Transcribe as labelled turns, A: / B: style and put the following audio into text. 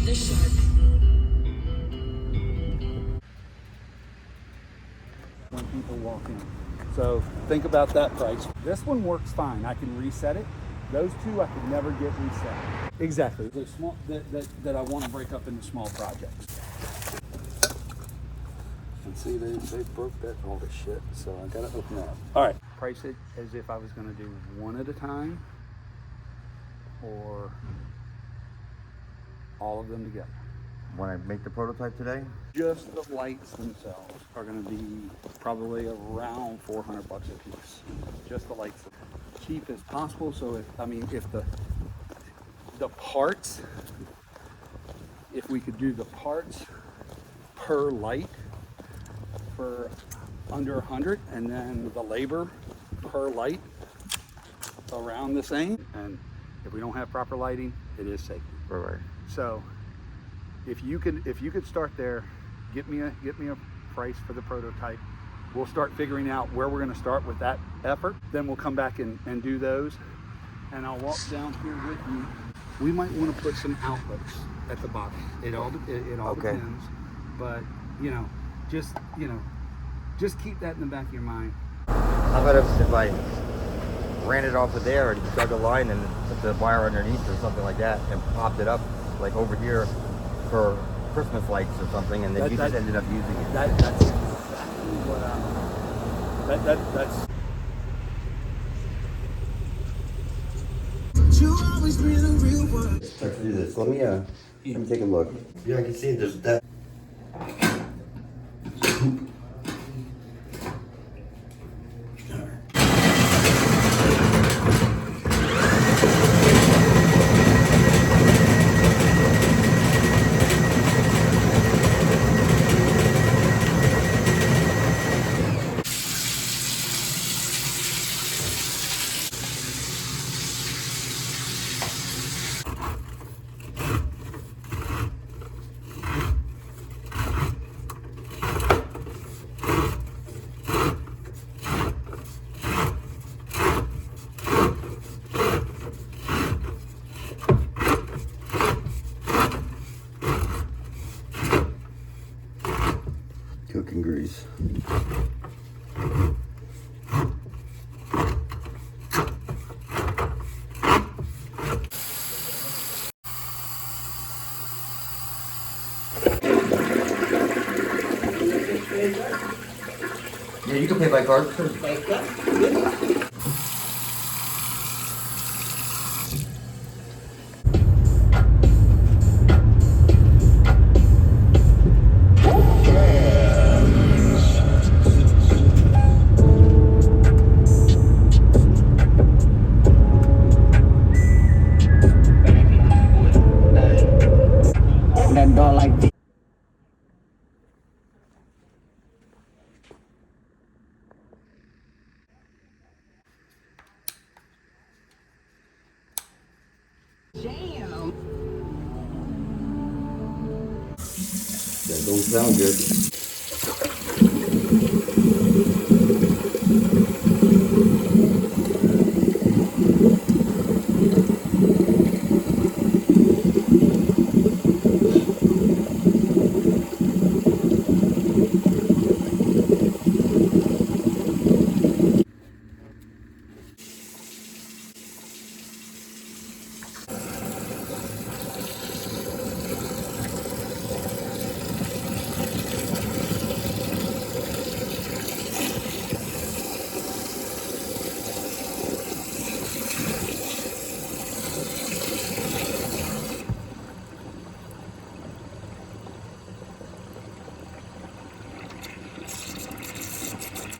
A: the shark.
B: When people walk in. So think about that price. This one works fine. I can reset it. Those two I could never get reset. Exactly. They're small that I want to break up into small projects. And see, they broke that all this shit. So I gotta open that up. All right. Price it as if I was gonna do one at a time or all of them together.
C: When I make the prototype today?
B: Just the lights themselves are going to be probably around 400 bucks a piece. Just the lights, cheap as possible. So if the parts, if we could do the parts per light for under 100, and then the labor per light around the same. And if we don't have proper lighting, it is safety.
C: Right.
B: So if you could start there, get me a price for the prototype. We'll start figuring out where we're going to start with that effort. Then we'll come back and do those. And I'll walk down here with you. We might want to put some outlets at the bottom. It all depends. But just keep that in the back of your mind.
C: How about if I ran it off of there and dug a line and put the wire underneath or something like that and popped it up like over here for Christmas lights or something, and then you just ended up using it.
B: That's exactly what that's.
D: You always be the real one.
C: Let's do this. Let me take a look. Yeah, I can see there's that. Cooking grease. Yeah, you can pay by card.
D: That door like this.
C: That don't sound good.